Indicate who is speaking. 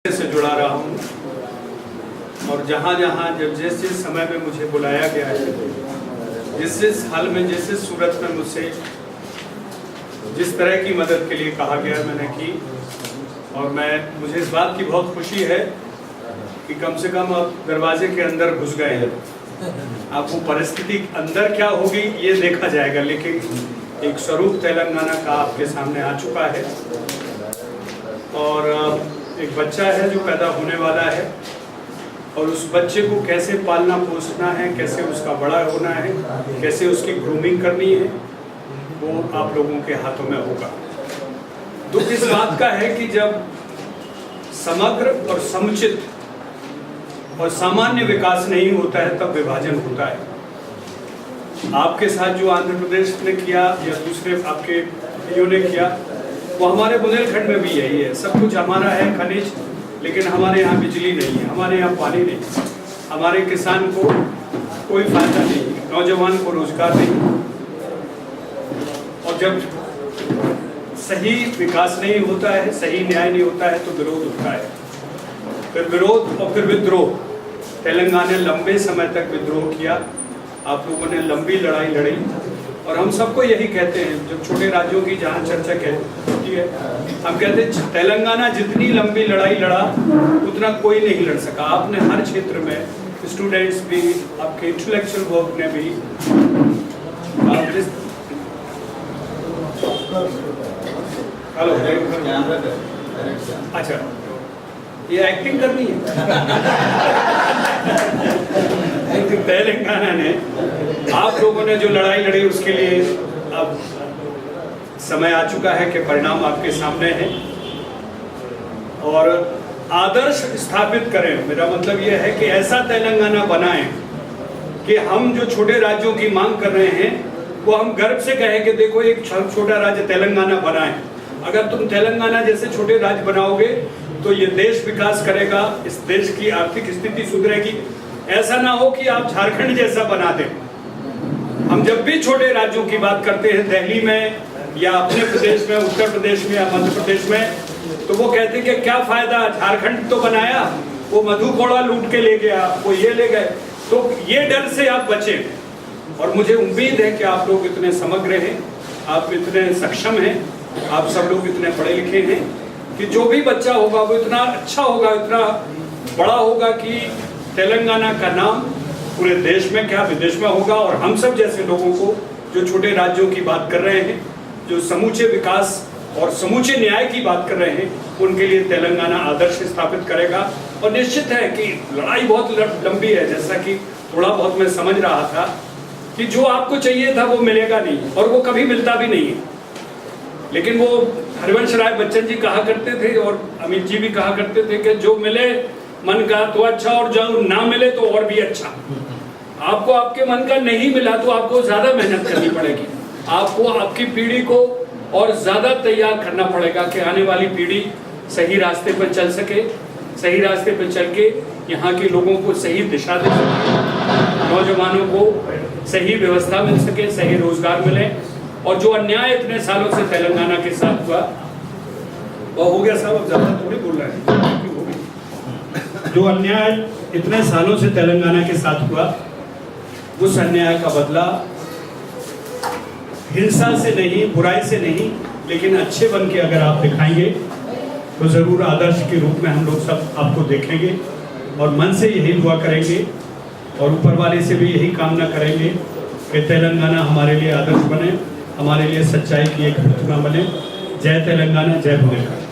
Speaker 1: से जुड़ा रहा हूँ और जहाँ जहाँ जब जिस जिस समय में मुझे बुलाया गया है, जिस हाल में जैसे सूरत में मुझसे जिस तरह की मदद के लिए कहा गया मैंने की। और मुझे इस बात की बहुत खुशी है कि कम से कम अब दरवाजे के अंदर घुस गए हैं। अब वो परिस्थिति अंदर क्या होगी ये देखा जाएगा, लेकिन एक स्वरूप तेलंगाना का आपके सामने आ चुका है। और एक बच्चा है जो पैदा होने वाला है और उस बच्चे को कैसे पालना पोसना है, कैसे उसका बड़ा होना है, कैसे उसकी ग्रूमिंग करनी है, वो आप लोगों के हाथों में होगा। दुख इस बात का है कि जब समग्र और समुचित और सामान्य विकास नहीं होता है तब विभाजन होता है। आपके साथ जो आंध्र प्रदेश ने किया या दूसरे आपके भाइयों ने किया, वो हमारे बुंदेलखंड में भी यही है। सब कुछ हमारा है, खनिज, लेकिन हमारे यहाँ बिजली नहीं है, हमारे यहाँ पानी नहीं, हमारे किसान को कोई फायदा नहीं, नौजवान को रोजगार नहीं। और जब सही विकास नहीं होता है, सही न्याय नहीं होता है तो विरोध होता है, फिर विरोध और फिर विद्रोह। तेलंगाना ने लंबे समय तक विद्रोह किया, आप लोगों ने लंबी लड़ाई लड़ी और हम सबको यही कहते हैं, जब छोटे राज्यों की जहाँ चर्चा होती है, हम कहते हैं तेलंगाना जितनी लंबी लड़ाई लड़ा उतना कोई नहीं लड़ सका। आपने हर क्षेत्र में, स्टूडेंट्स भी, आपके इंटेलेक्चुअल वर्क ने भी, हेलो, अच्छा ये एक्टिंग करनी है। तेलंगाना ने, आप लोगों ने जो लड़ाई लड़ी उसके लिए अब समय आ चुका है कि परिणाम आपके सामने है और आदर्श स्थापित करें। मेरा मतलब यह है कि ऐसा तेलंगाना बनाएं कि हम जो छोटे राज्यों की मांग कर रहे हैं वो हम गर्व से कहें कि देखो एक छोटा राज्य तेलंगाना बनाएं। अगर तुम तेलंगाना जैसे छोटे राज्य बनाओगे तो ये देश विकास करेगा, इस देश की आर्थिक स्थिति सुधरेगी। ऐसा ना हो कि आप झारखंड जैसा बना दें। हम जब भी छोटे राज्यों की बात करते हैं दिल्ली में या अपने प्रदेश में, उत्तर प्रदेश में या मध्य प्रदेश में, तो वो कहते हैं कि क्या फायदा, झारखंड तो बनाया, वो मधु कोड़ा लूट के ले गया, वो ये ले गए। तो ये डर से आप बचें। और मुझे उम्मीद है कि आप लोग इतने समग्र हैं, आप इतने सक्षम हैं, आप सब लोग इतने पढ़े लिखे हैं कि जो भी बच्चा होगा वो इतना अच्छा होगा, इतना बड़ा होगा कि तेलंगाना का नाम पूरे देश में क्या विदेश में होगा। और हम सब जैसे लोगों को जो छोटे राज्यों की बात कर रहे हैं, जो समूचे विकास और समूचे न्याय की बात कर रहे हैं, उनके लिए तेलंगाना आदर्श स्थापित करेगा। और निश्चित है कि लड़ाई बहुत लंबी है, जैसा कि थोड़ा बहुत मैं समझ रहा था कि जो आपको चाहिए था वो मिलेगा नहीं और वो कभी मिलता भी नहीं है। लेकिन वो हरिवंश राय बच्चन जी कहा करते थे और अमित जी भी कहा करते थे कि जो मिले मन का तो अच्छा और जो ना मिले तो और भी अच्छा। आपको आपके मन का नहीं मिला तो आपको ज्यादा मेहनत करनी पड़ेगी, आपको आपकी पीढ़ी को और ज्यादा तैयार करना पड़ेगा कि आने वाली पीढ़ी सही रास्ते पर चल सके, सही रास्ते पर चल के यहाँ के लोगों को सही दिशा दे सके, नौजवानों को सही व्यवस्था मिल सके, सही रोजगार मिले। और जो अन्याय इतने सालों से तेलंगाना के साथ हुआ वो हो गया साहब, अब ज्यादा थोड़ी बोल रहे हैं। जो अन्याय इतने सालों से तेलंगाना के साथ हुआ, उस अन्याय का बदला हिंसा से नहीं, बुराई से नहीं, लेकिन अच्छे बन के अगर आप दिखाएंगे तो जरूर आदर्श के रूप में हम लोग सब आपको देखेंगे और मन से यही दुआ करेंगे और ऊपर वाले से भी यही कामना करेंगे कि तेलंगाना हमारे लिए आदर्श बने, हमारे लिए सच्चाई की एक प्रतिमा बने। जय तेलंगाना, जय बुंदेलखंड।